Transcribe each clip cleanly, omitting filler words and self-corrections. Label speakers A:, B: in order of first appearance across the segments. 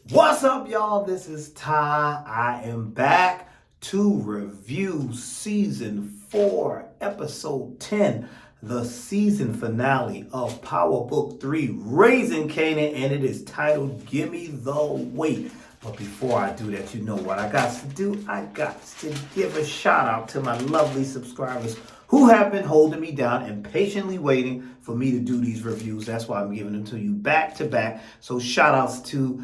A: What's up, y'all? This is Ty. I am back to review season 4, episode 10, the season finale of Power Book 3, Raising Kanan, and it is titled Gimme the Weight. But before I do that, you know what I got to do? I got to give a shout out to my lovely subscribers who have been holding me down and patiently waiting for me to do these reviews. That's why I'm giving them to you back to back. So shout outs to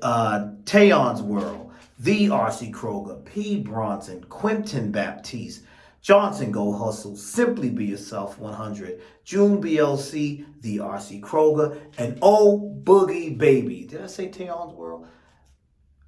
A: Tayon's World, The R.C. Kroger, P. Bronson, Quentin Baptiste, Johnson Go Hustle, Simply Be Yourself 100, June BLC, The R.C. Kroger, and Oh Boogie Baby. Did I say Tayon's World?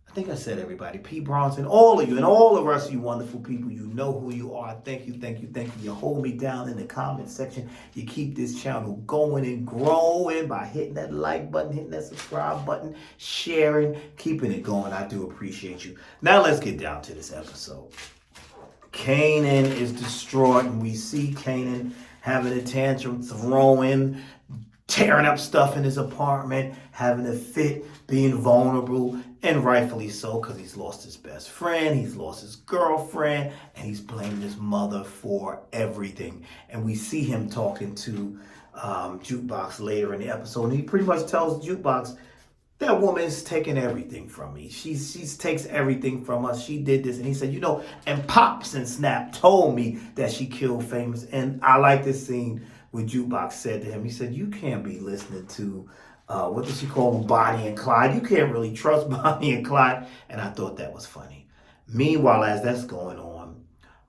A: I think I said everybody. P. Bronson, all of you, and all the rest of you wonderful people, you know who you are. Thank you, thank you, thank you. You hold me down in the comment section. You keep this channel going and growing by hitting that like button, hitting that subscribe button, sharing, keeping it going. I do appreciate you. Now let's get down to this episode. Kanan is distraught, and we see Kanan having a tantrum, throwing, tearing up stuff in his apartment, having a fit, being vulnerable, and rightfully so, because he's lost his best friend, he's lost his girlfriend, and he's blaming his mother for everything. And we see him talking to Jukebox later in the episode, and he pretty much tells Jukebox, that woman's taking everything from me. She takes everything from us. She did this. And he said, and Pops and Snap told me that she killed Famous. And I like this scene where Jukebox said to him, he said, you can't be listening to, what does she call them, Bonnie and Clyde. You can't really trust Bonnie and Clyde. And I thought that was funny. Meanwhile, as that's going on,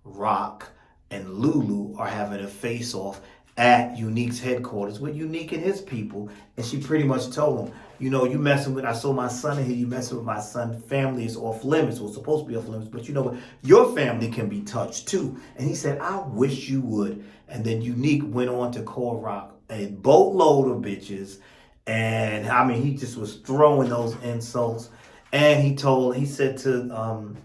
A: Rock and Lulu are having a face-off at Unique's headquarters with Unique and his people. And she pretty much told him, you messing with, I saw my son in here, you messing with my son, family is off limits, or supposed to be off limits, but you know what, your family can be touched too. And he said, I wish you would. And then Unique went on to call Rock a boatload of bitches. And I mean, he just was throwing those insults. And he said to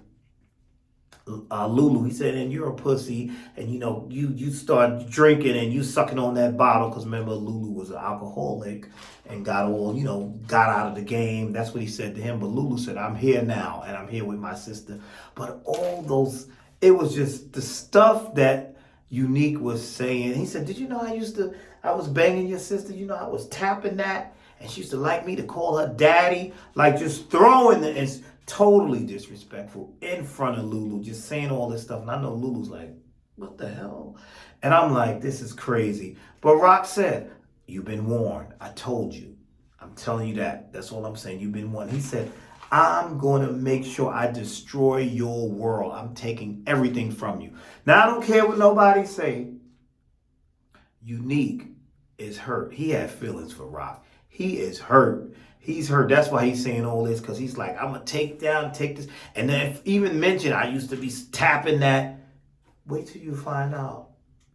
A: Lulu, he said, and you're a pussy, and you start drinking and you sucking on that bottle, because remember, Lulu was an alcoholic and got out of the game. That's what he said to him. But Lulu said, I'm here now, and I'm here with my sister. But all those, it was just the stuff that Unique was saying. He said, did you know I was banging your sister? I was tapping that, and she used to like me to call her daddy, like just throwing it's totally disrespectful in front of Lulu, just saying all this stuff. And I know Lulu's like, what the hell? And I'm like, this is crazy. But Rock said, you've been warned. I told you. I'm telling you that. That's all I'm saying. You've been warned. He said, I'm going to make sure I destroy your world. I'm taking everything from you. Now, I don't care what nobody say. Unique is hurt. He had feelings for Rock. He is hurt. He's hurt. That's why he's saying all this, because he's like, I'm going to take this. And then even mention, I used to be tapping that. Wait till you find out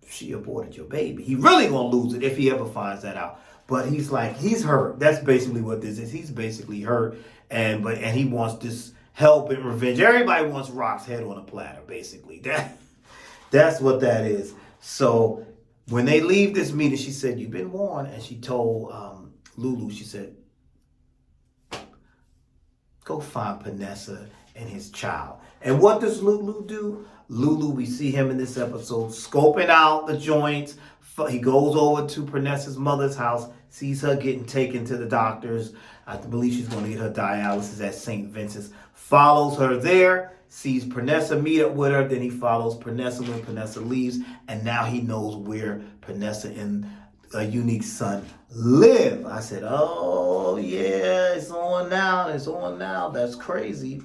A: she aborted your baby. He really going to lose it if he ever finds that out. But he's like, he's hurt. That's basically what this is. He's basically hurt. And he wants this help and revenge. Everybody wants Rock's head on a platter, basically. That's what that is. So when they leave this meeting, she said, you've been warned. And she told Lulu, she said, go find Panessa and his child. And what does Lulu do? Lulu, we see him in this episode, scoping out the joints. He goes over to Panessa's mother's house, sees her getting taken to the doctors. I believe she's going to get her dialysis at St. Vincent's. Follows her there, sees Panessa meet up with her. Then he follows Panessa when Panessa leaves. And now he knows where Panessa and Unique's son live. I said, oh yeah, it's on now. It's on now. That's crazy.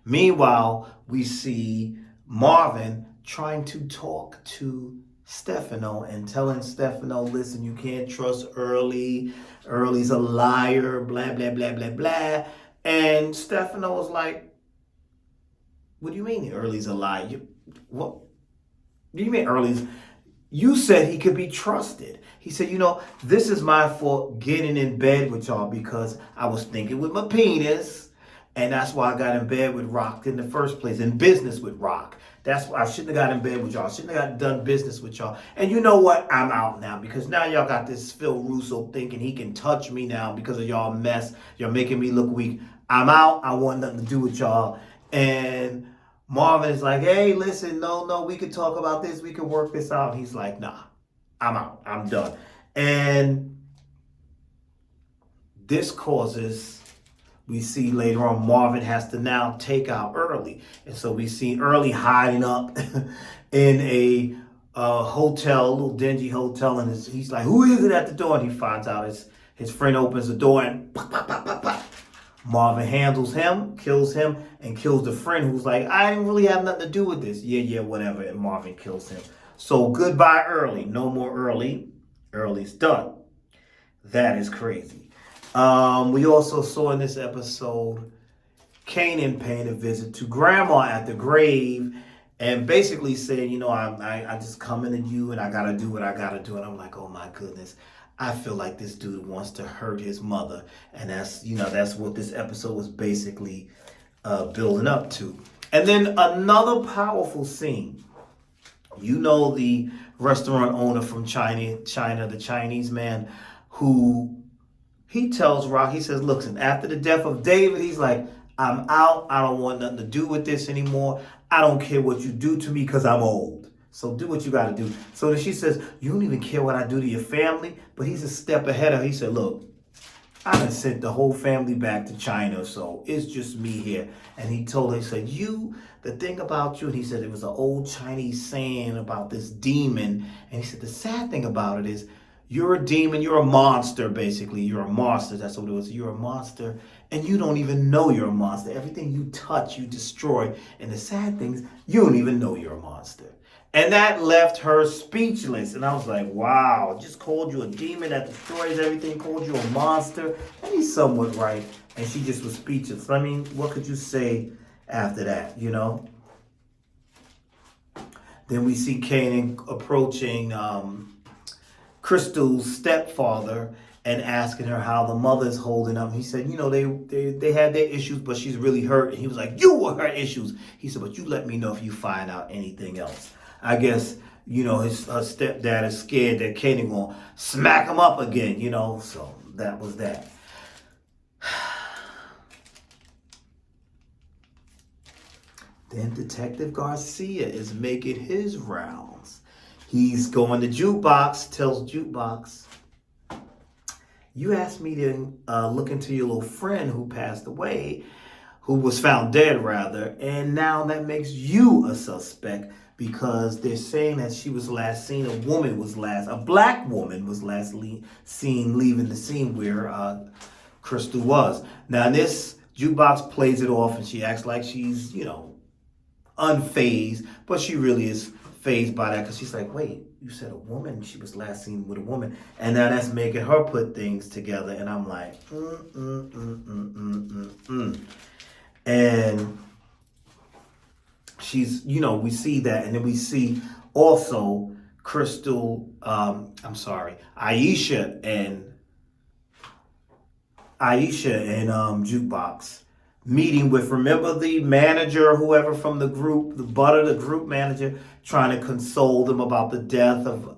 A: Meanwhile, we see Marvin trying to talk to Stefano and telling Stefano, listen, you can't trust Early. Early's a liar, blah, blah, blah, blah, blah. And Stefano was like, what do you mean Early's a liar? What do you mean Early's? You said he could be trusted. He said, this is my fault getting in bed with y'all because I was thinking with my penis. And that's why I got in bed with Rock in the first place, in business with Rock. That's why I shouldn't have got in bed with y'all. I shouldn't have got done business with y'all. And you know what? I'm out now because now y'all got this Phil Russo thinking he can touch me now because of y'all mess. You're making me look weak. I'm out. I want nothing to do with y'all. And Marvin is like, hey, listen, no, we could talk about this. We could work this out. He's like, nah, I'm out. I'm done. And this causes, we see later on, Marvin has to now take out Early. And so we see Early hiding up in a hotel, a little dingy hotel. And he's like, who is it at the door? And he finds out his friend opens the door and pop, pop, pop, pop, pop. Marvin handles him, and kills the friend who's like, I didn't really have nothing to do with this. Yeah, whatever. And Marvin kills him. So goodbye, Early. No more Early. Early's done. That is crazy. We also saw in this episode Kanan paying a visit to Grandma at the grave and basically saying, you know, I just coming to you and I got to do what I got to do. And I'm like, oh, my goodness. I feel like this dude wants to hurt his mother. And that's what this episode was basically building up to. And then another powerful scene. You know, the restaurant owner from China, the Chinese man, who he tells Rock, he says, listen, after the death of David, he's like, I'm out. I don't want nothing to do with this anymore. I don't care what you do to me because I'm old. So do what you got to do. So she says, you don't even care what I do to your family? But he's a step ahead of her. He said, look, I done sent the whole family back to China, so it's just me here. And he told her, he said, the thing about you, and he said it was an old Chinese saying about this demon. And he said, the sad thing about it is you're a demon, you're a monster, basically. You're a monster, that's what it was. You're a monster, and you don't even know you're a monster. Everything you touch, you destroy. And the sad thing is you don't even know you're a monster. And that left her speechless. And I was like, wow, just called you a demon that destroys everything, called you a monster. And he's somewhat right. And she just was speechless. I mean, what could you say after that, you know? Then we see Kanan approaching Crystal's stepfather and asking her how the mother's holding up. He said, you know, they had their issues, but she's really hurt. And he was like, you were her issues. He said, but you let me know if you find out anything else. I guess, you know, her stepdad is scared that Kanan gonna smack him up again, you know. So that was that. Then Detective Garcia is making his rounds. He's going to Jukebox, tells Jukebox, you asked me to look into your little friend who passed away, who was found dead, rather, and now that makes you a suspect because they're saying that she was last seen, a black woman was last seen leaving the scene where Crystal was. Now, this Jukebox plays it off and she acts like she's, you know, unfazed, but she really is fazed by that because she's like, wait, you said a woman, she was last seen with a woman, and now that's making her put things together, and I'm like, and she's, you know, we see that, and then we see also Aisha and Jukebox meeting with, remember the manager, whoever from the group, the group manager, trying to console them about the death of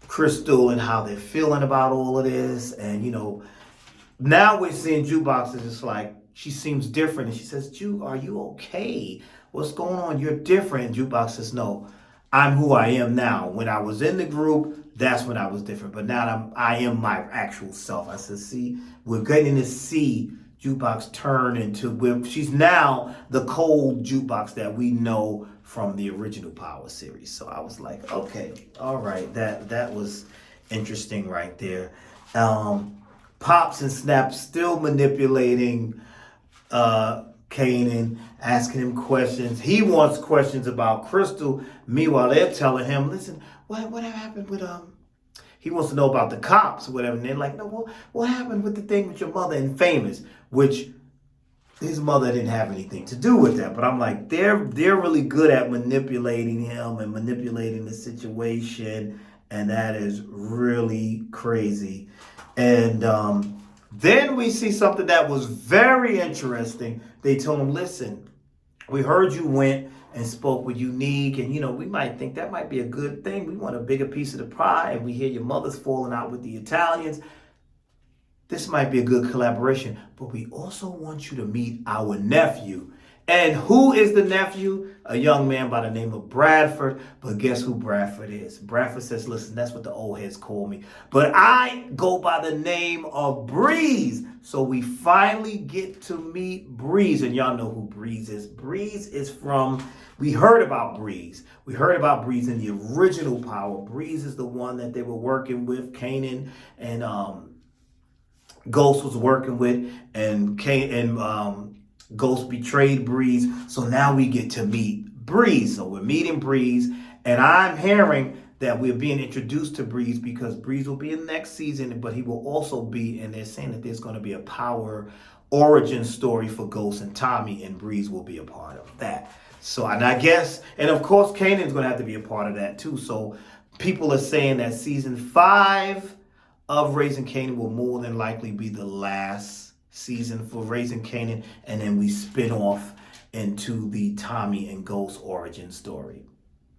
A: Crystal and how they're feeling about all of this. And, you know, now we're seeing Jukebox is just like, she seems different. And she says, Juke, are you okay? What's going on? You're different. And Jukebox says, no, I'm who I am now. When I was in the group, that's when I was different. But now I am my actual self. I said, see, we're getting to see Jukebox turn into, she's now the cold Jukebox that we know from the original Power series. So I was like, okay, all right, that was interesting right there. Pops and Snaps still manipulating Kanan, asking him questions. He wants questions about Crystal. Meanwhile, they're telling him, listen, what happened with he wants to know about the cops or whatever. And they're like, no, what happened with the thing with your mother and Famous? Which his mother didn't have anything to do with that. But I'm like, they're really good at manipulating him and manipulating the situation. And that is really crazy. And Then we see something that was very interesting. They told him, listen, we heard you went and spoke with Unique, and we might think that might be a good thing. We want a bigger piece of the pie, and we hear your mother's falling out with the Italians. This might be a good collaboration, but we also want you to meet our nephew. And who is the nephew? A young man by the name of Bradford. But guess who Bradford is? Bradford says, listen, that's what the old heads call me. But I go by the name of Breeze. So we finally get to meet Breeze. And y'all know who Breeze is. Breeze is we heard about Breeze. We heard about Breeze in the original Power. Breeze is the one that they were working with, Kanan and Ghost was working with, and Ghost betrayed Breeze. So now we get to meet Breeze. So we're meeting Breeze, and I'm hearing that we're being introduced to Breeze because Breeze will be in the next season, but he will also be, and they're saying that there's going to be a Power origin story for Ghost and Tommy, and Breeze will be a part of that. So, and I guess, and of course, Kanan's going to have to be a part of that too. So people are saying that season 5 of Raising Kanan will more than likely be the last season for Raising Kanan, and then we spin off into the Tommy and Ghost origin story.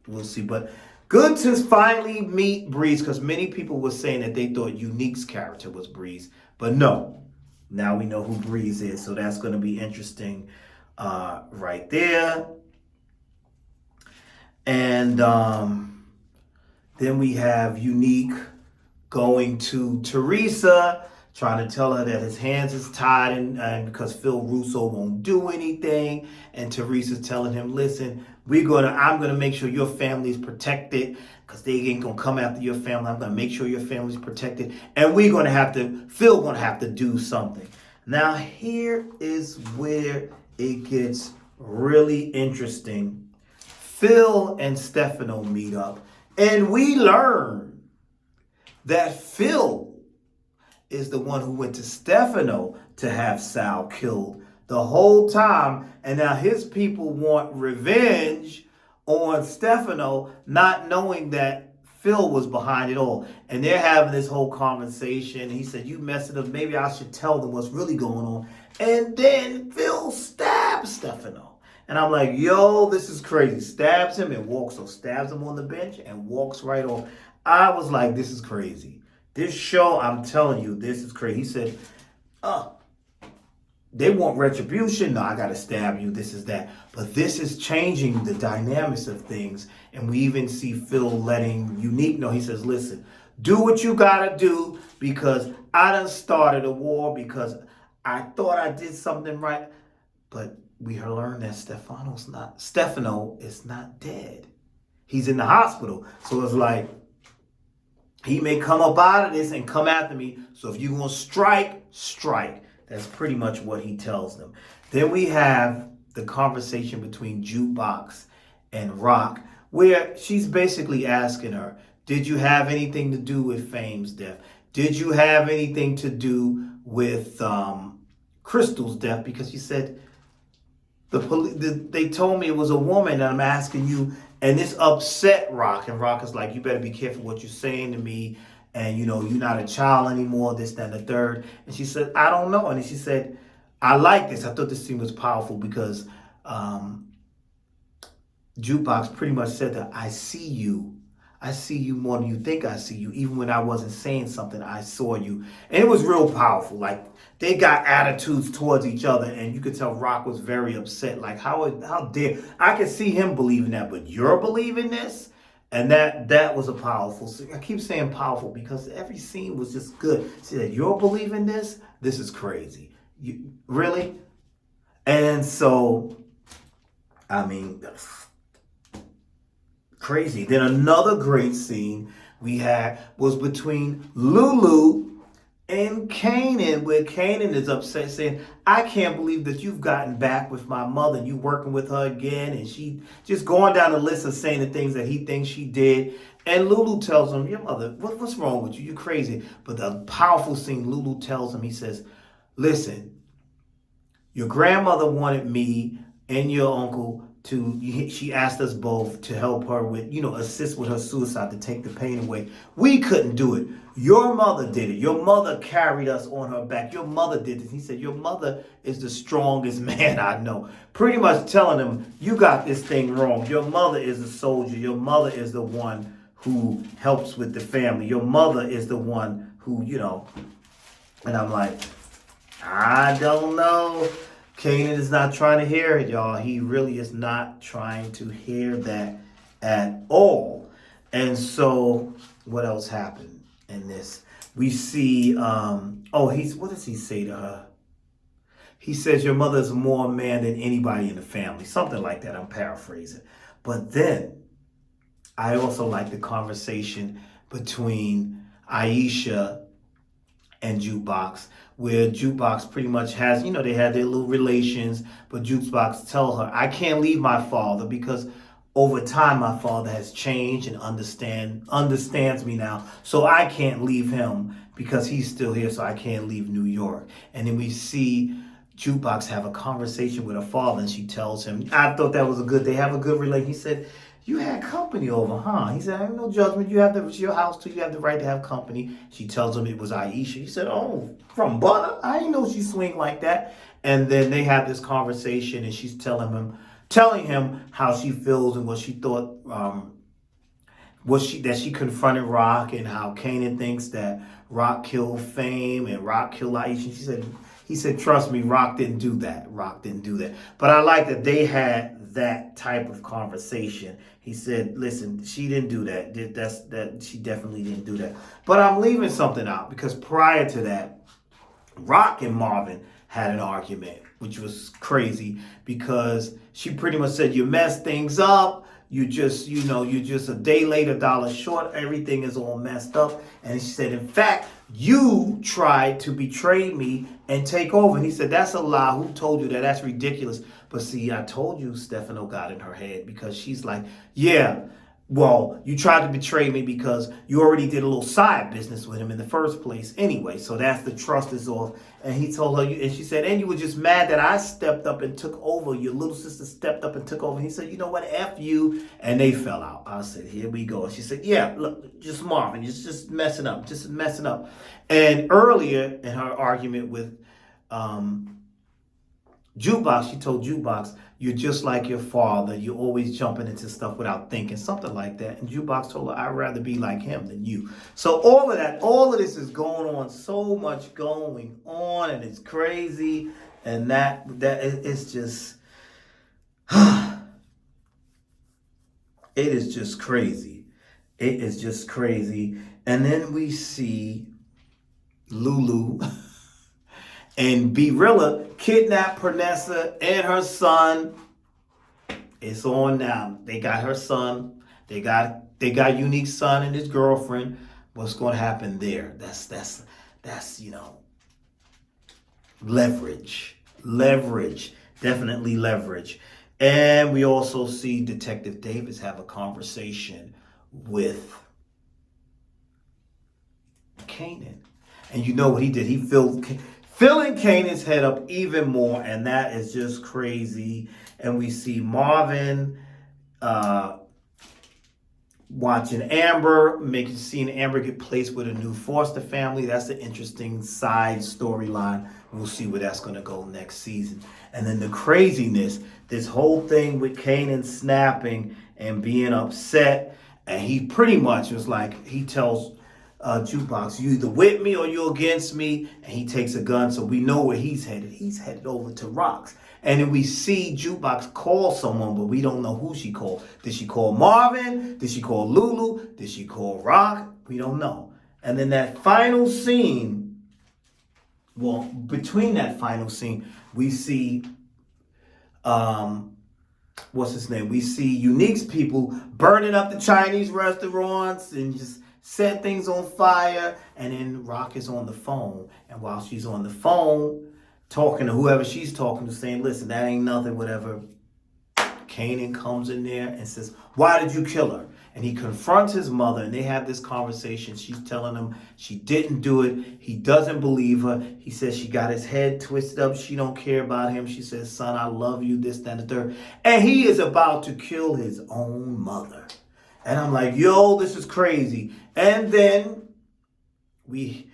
A: We'll see, but good to finally meet Breeze, because many people were saying that they thought Unique's character was Breeze, but no, now we know who Breeze is, so that's going to be interesting right there. And then we have Unique going to Teresa, trying to tell her that his hands is tied and because Phil Russo won't do anything. And Teresa's telling him, listen, I'm gonna make sure your family's protected, because they ain't gonna come after your family. I'm gonna make sure your family's protected. And Phil gonna have to do something. Now here is where it gets really interesting. Phil and Stefano meet up, and we learn that Phil is the one who went to Stefano to have Sal killed the whole time. And now his people want revenge on Stefano, not knowing that Phil was behind it all. And they're having this whole conversation. He said, you messed it up. Maybe I should tell them what's really going on. And then Phil stabs Stefano. And I'm like, yo, this is crazy. Stabs him and walks off. Stabs him on the bench and walks right off. I was like, this is crazy. This show, I'm telling you, this is crazy. He said, they want retribution. No, I got to stab you. This is that. But this is changing the dynamics of things. And we even see Phil letting Unique know. He says, listen, do what you got to do, because I done started a war because I thought I did something right. But we learned that Stefano is not dead. He's in the hospital. So it's like, he may come up out of this and come after me. So if you're going to strike, strike. That's pretty much what he tells them. Then we have the conversation between Jukebox and Rock, where she's basically asking her, did you have anything to do with Fame's death? Did you have anything to do with Crystal's death? Because she said, they told me it was a woman, and I'm asking you. And this upset Rock. And Rock is like, you better be careful what you're saying to me. And, you're not a child anymore, this, that, and the third. And she said, I don't know. And she said, I like this. I thought this scene was powerful because Jukebox pretty much said that I see you. I see you more than you think I see you. Even when I wasn't saying something, I saw you. And it was real powerful. Like, they got attitudes towards each other, and you could tell Rock was very upset. Like, how dare I could see him believing that, but you're believing this? And that was a powerful scene. I keep saying powerful because every scene was just good. See that you're believing this? This is crazy. You really? And so, I mean, crazy. Then another great scene we had was between Lulu and Kanan, where Kanan is upset, saying, I can't believe that you've gotten back with my mother and you working with her again. And she just going down the list of saying the things that he thinks she did. And Lulu tells him, your mother, what's wrong with you? You're crazy. But the powerful scene, Lulu tells him, he says, listen, your grandmother wanted me and your uncle she asked us both to help her with, assist with her suicide, to take the pain away. We couldn't do it. Your mother did it. Your mother carried us on her back. Your mother did it. He said, your mother is the strongest man I know. Pretty much telling him, you got this thing wrong. Your mother is a soldier. Your mother is the one who helps with the family. Your mother is the one who, and I'm like, I don't know. Kanan is not trying to hear it, y'all. He really is not trying to hear that at all. And so what else happened in this? We see, what does he say to her? He says, your mother is more man than anybody in the family. Something like that. I'm paraphrasing. But then I also like the conversation between Aisha and Jukebox, where Jukebox pretty much has, they had their little relations, but Jukebox tell her, I can't leave my father because over time my father has changed and understands me now. So I can't leave him because he's still here, so I can't leave New York. And then we see Jukebox have a conversation with her father, and she tells him, I thought that was they have a good relationship. He said, you had company over, huh? He said, I have no judgment. It's your house too. You have the right to have company. She tells him it was Aisha. He said, oh, from butter? I didn't know she swing like that. And then they have this conversation, and she's telling him how she feels and what she thought, that she confronted Rock, and how Kanan thinks that Rock killed Fame and Rock killed Aisha. He said, trust me, Rock didn't do that. But I like that they had that type of conversation. He said, listen, she didn't do that. She definitely didn't do that. But I'm leaving something out, because prior to that, Rock and Marvin had an argument, which was crazy, because she pretty much said, you messed things up. You're just a day late, $1 short. Everything is all messed up. And she said, in fact, you tried to betray me and take over. And he said, that's a lie. Who told you that? That's ridiculous. But see, I told you Stefano got in her head, because she's like, yeah, well, you tried to betray me because you already did a little side business with him in the first place anyway. So that's the trust is off. And he told her, and she said, and you were just mad that I stepped up and took over. Your little sister stepped up and took over. And he said, you know what, F you. And they fell out. I said, here we go. And she said, yeah, look, just Marvin, just messing up. And earlier in her argument with Jukebox, she told Jukebox, you're just like your father. You're always jumping into stuff without thinking, something like that. And Jukebox told her, I'd rather be like him than you. So all of this is going on, so much going on, and it's crazy. And that it's just, it is just crazy. It is just crazy. And then we see Lulu and Birilla kidnapped Pernessa and her son. It's on now. They got her son. They got Unique's son and his girlfriend. What's going to happen there? That's leverage. Definitely leverage. And we also see Detective Davis have a conversation with Kanan. And you know what he did? He filling Kanan's head up even more, and that is just crazy. And we see Marvin watching Amber, seeing Amber get placed with a new foster family. That's an interesting side storyline. We'll see where that's going to go next season. And then the craziness, this whole thing with Kanan snapping and being upset, and he pretty much was like, he tells Jukebox, you either with me or you're against me, and he takes a gun, so we know where he's headed. He's headed over to Rock's. And then we see Jukebox call someone, but we don't know who she called. Did she call Marvin? Did she call Lulu? Did she call Rock? We don't know. And then that final scene, between that final scene, we see, what's his name? We see Unique's people burning up the Chinese restaurants and just set things on fire. And then Rock is on the phone. And while she's on the phone, talking to whoever she's talking to, saying, listen, that ain't nothing, whatever, Kanan comes in there and says, why did you kill her? and he confronts his mother, and they have this conversation. She's telling him she didn't do it. He doesn't believe her. He says she got his head twisted up. She don't care about him. She says, son, I love you, this, that, and the third. And he is about to kill his own mother. And I'm like, yo, this is crazy. And then the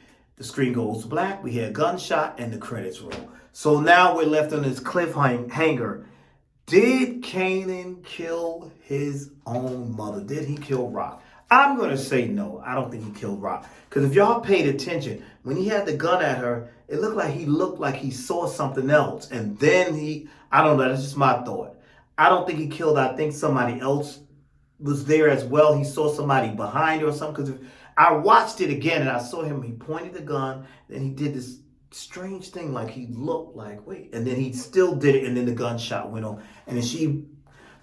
A: screen goes black. We hear a gunshot and the credits roll. So now we're left on this cliffhanger. Did Kanan kill his own mother? Did he kill Rock? I'm going to say no. I don't think he killed Rock. Because if y'all paid attention, when he had the gun at her, it looked like he saw something else. And then I don't know, that's just my thought. I don't think he killed her. I think somebody else was there as well. He saw somebody behind her or something. Because I watched it again and I saw him, he pointed the gun, then he did this strange thing, like he looked like, wait, and then he still did it, and then the gunshot went off, and then she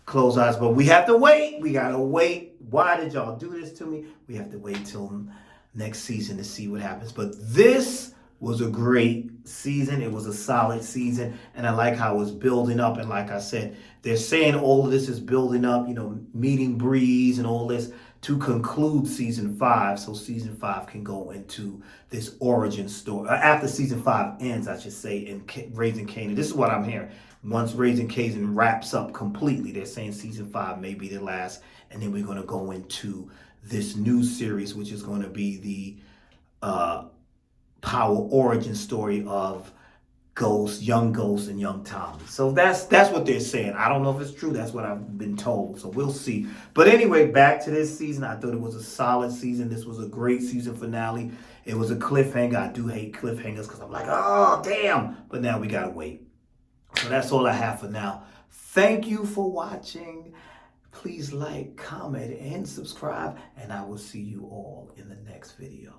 A: closed eyes. But we have to wait. We gotta wait. Why did y'all do this to me? We have to wait till next season to see what happens. But this was a great season. It was a solid season, and I like how it was building up. And like I said, they're saying all of this is building up, meeting Breeze and all this to conclude season 5, so season 5 can go into this origin story. After season 5 ends, I should say, in Raising Kanan. This is what I'm hearing. Once Raising Kanan wraps up completely, they're saying season 5 may be the last, and then we're going to go into this new series, which is going to be the Power origin story of young Ghost and young Tommy. So that's what they're saying. I don't know if it's true. That's what I've been told. So we'll see. But anyway, back to this season. I thought it was a solid season. This was a great season finale. It was a cliffhanger. I do hate cliffhangers because I'm like, oh, damn. But now we got to wait. So that's all I have for now. Thank you for watching. Please like, comment, and subscribe. And I will see you all in the next video.